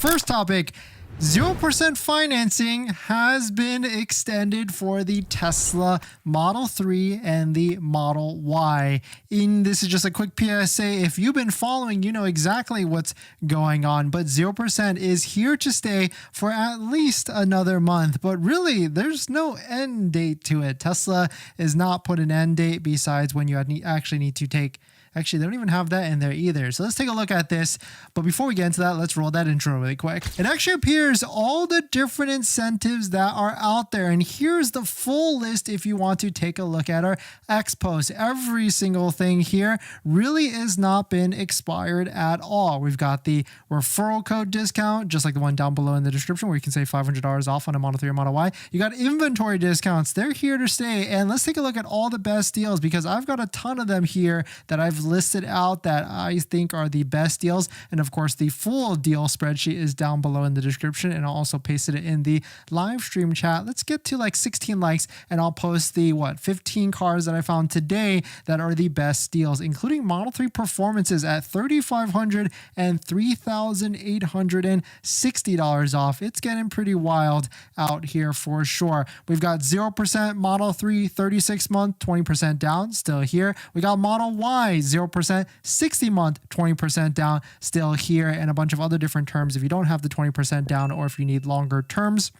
first topic, 0% financing has been extended for the Tesla Model 3 and the Model Y. This is just a quick PSA. If you've been following, you know exactly what's going on, but 0% is here to stay for at least another month. But really, there's no end date to it. Tesla is not put an end date besides when you actually need to take. Actually, they don't even have that in there either. So let's take a look at this. But before we get into that, let's roll that intro really quick. It actually appears all the different incentives that are out there. And here's the full list if you want to take a look at our X post. Every single thing here really has not been expired at all. We've got the referral code discount, just like the one down below in the description where you can save $500 off on a Model 3 or Model Y. You got inventory discounts. They're here to stay. And let's take a look at all the best deals because I've got a ton of them here that I've listed out that I think are the best deals. And of course, the full deal spreadsheet is down below in the description, and I'll also pasted it in the live stream chat. Let's get to like 16 likes and I'll post the 15 cars that I found today that are the best deals, including Model 3 performances at $3,500 and $3,860 off. It's getting pretty wild out here for sure. We've got 0% Model 3 36 month, 20% down, still here. We got Model Y 0%, 60 month, 20% down, still here, and a bunch of other different terms if you don't have the 20% down or if you need longer terms,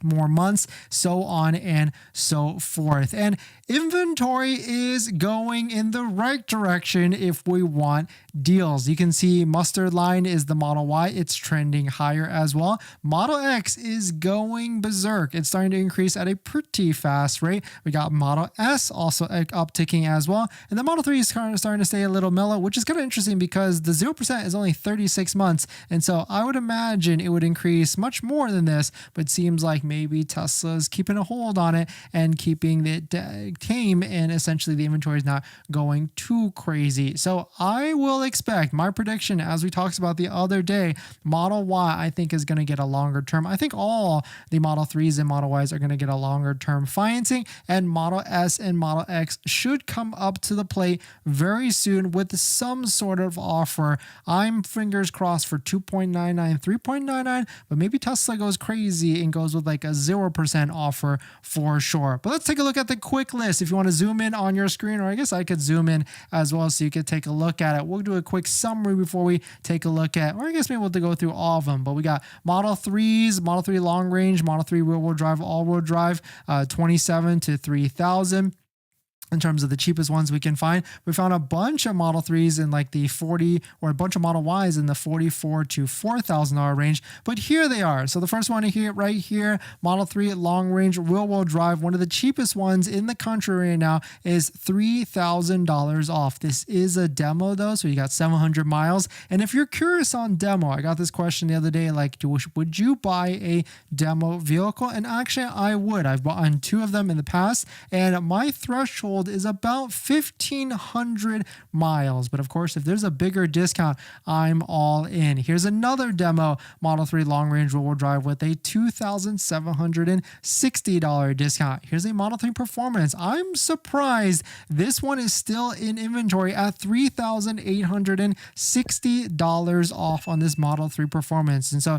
more months, so on and so forth. And inventory is going in the right direction if we want deals. You can see mustard line is the Model Y. It's trending higher as well. Model X is going berserk. It's starting to increase at a pretty fast rate. We got Model S also upticking as well. And the Model 3 is kind of starting to stay a little mellow, which is kind of interesting because the 0% is only 36 months. And so I would imagine it would increase much more than this, but it seems like maybe Tesla's keeping a hold on it and keeping it tame, and essentially the inventory is not going too crazy. So I will expect, my prediction as we talked about the other day, Model Y I think is going to get a longer term. I think all the Model 3s and Model Ys are going to get a longer term financing, and Model S and Model X should come up to the plate very soon with some sort of offer. I'm fingers crossed for 2.99, 3.99, but maybe Tesla goes crazy and goes with like a 0% offer for sure. But let's take a look at the quick list. If you want to zoom in on your screen, or I guess I could zoom in as well so you could take a look at it. We'll do a quick summary before we take a look at, or I guess maybe we'll go through all of them. But we got Model 3s, Model 3 long range, Model 3 rear-wheel drive, all-wheel drive, 27 to 3,000. In terms of the cheapest ones we can find. We found a bunch of Model 3s in like the 40, or a bunch of Model Ys in the $44,000 to $4,000 range. But here they are. So the first one here, right here, Model 3 long range rear-wheel drive, one of the cheapest ones in the country right now is $3,000 off. This is a demo though, so you got 700 miles. And if you're curious on demo, I got this question the other day, like, would you buy a demo vehicle? And actually I would. I've bought 2 of them in the past, and my threshold is about 1,500 miles. But of course, if there's a bigger discount, I'm all in. Here's another demo Model 3 long range rear-wheel drive with a $2,760 discount. Here's a Model 3 performance. I'm surprised this one is still in inventory at $3,860 off on this Model 3 performance. And so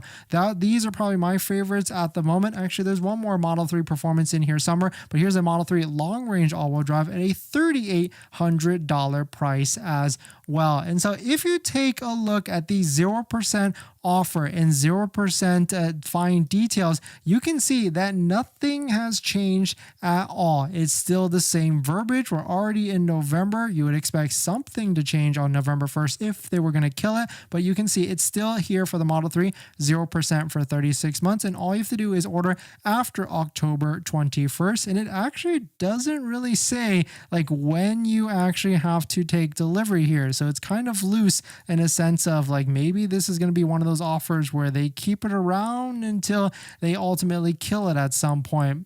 these are probably my favorites at the moment. Actually, there's one more Model 3 performance in here somewhere, but here's a Model 3 long range all-wheel drive at a $3,800 price as well. And so if you take a look at the 0% offer and 0% fine details, you can see that nothing has changed at all. It's still the same verbiage. We're already in November. You would expect something to change on November 1st if they were going to kill it, but you can see it's still here for the Model 3, 0% for 36 months, and all you have to do is order after October 21st, and it actually doesn't really say like when you actually have to take delivery here. So it's kind of loose in a sense of like maybe this is going to be one of those offers where they keep it around until they ultimately kill it at some point.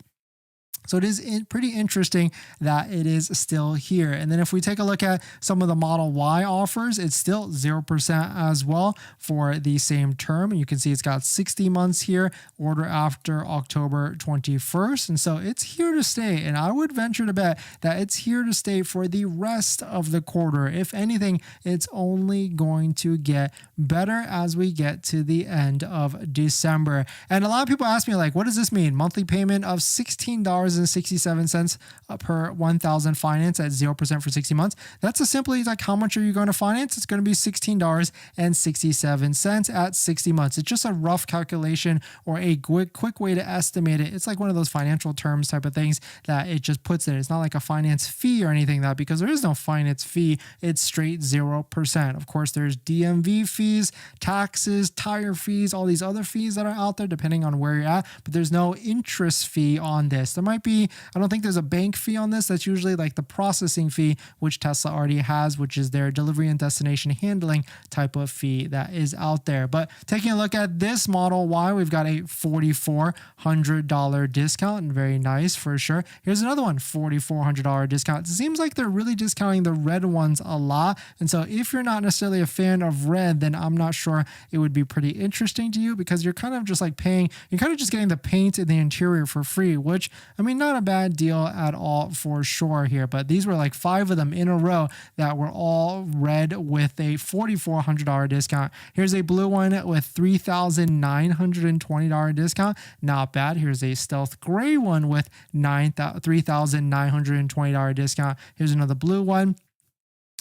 So it is pretty interesting that it is still here. And then if we take a look at some of the Model Y offers, it's still 0% as well for the same term. And you can see it's got 60 months here, order after October 21st. And so it's here to stay. And I would venture to bet that it's here to stay for the rest of the quarter. If anything, it's only going to get better as we get to the end of December. And a lot of people ask me, like, what does this mean? Monthly payment of $16.67 per 1,000 finance at 0% for 60 months. That's a simply like, how much are you going to finance? It's going to be $16.67 at 60 months. It's just a rough calculation or a quick way to estimate it. It's like one of those financial terms type of things that it just puts it. It's not like a finance fee or anything that, because there is no finance fee. It's straight 0%. Of course, there's DMV fees, taxes, tire fees, all these other fees that are out there depending on where you're at, but there's no interest fee on this. There might be, I don't think there's a bank fee on this. That's usually like the processing fee, which Tesla already has, which is their delivery and destination handling type of fee that is out there. But taking a look at this Model Y, we've got a $4,400 discount, and very nice for sure. Here's another one, $4,400 discount. It seems like they're really discounting the red ones a lot. And so if you're not necessarily a fan of red, then I'm not sure it would be pretty interesting to you, because you're kind of just like paying, you're kind of just getting the paint in the interior for free, which, I mean, not a bad deal at all for sure here. But these were like 5 of them in a row that were all red with a $4,400 discount. Here's a blue one with $3,920 discount. Not bad. Here's a stealth gray one with $3,920 discount. Here's another blue one.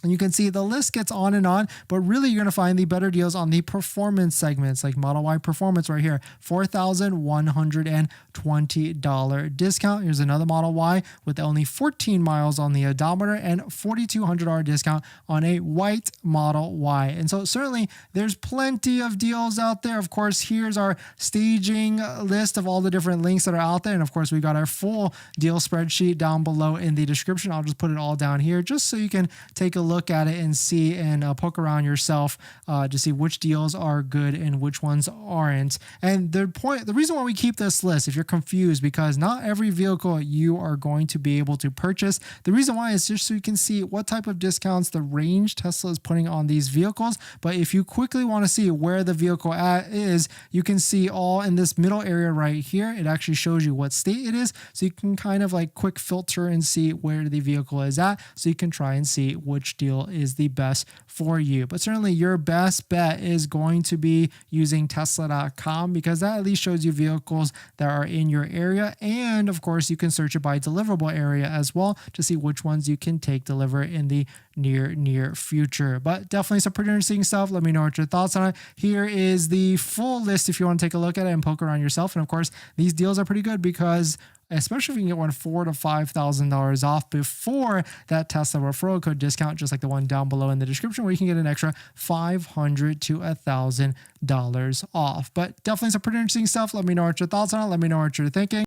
And you can see the list gets on, but really you're going to find the better deals on the performance segments, like Model Y Performance right here, $4,120 discount. Here's another Model Y with only 14 miles on the odometer and $4,200 discount on a white Model Y. And so certainly there's plenty of deals out there. Of course, here's our staging list of all the different links that are out there. And of course, we got our full deal spreadsheet down below in the description. I'll just put it all down here just so you can take a look at it and see and poke around yourself to see which deals are good and which ones aren't. And the reason why we keep this list, if you're confused, because not every vehicle you are going to be able to purchase. The reason why is just so you can see what type of discounts, the range Tesla is putting on these vehicles. But if you quickly want to see where the vehicle is, you can see all in this middle area right here. It actually shows you what state it is, so you can kind of like quick filter and see where the vehicle is at, so you can try and see which deal is the best for you. But certainly your best bet is going to be using Tesla.com, because that at least shows you vehicles that are in your area. And of course, you can search it by deliverable area as well to see which ones you can take delivery in the near future. But definitely some pretty interesting stuff. Let me know what your thoughts on it. Here is the full list if you want to take a look at it and poke around yourself. And of course, these deals are pretty good, because especially if you can get one $4,000 to $5,000 off before that Tesla referral code discount, just like the one down below in the description, where you can get an extra $500 to $1,000 off. But definitely some pretty interesting stuff. Let me know what your thoughts on it. Let me know what you're thinking.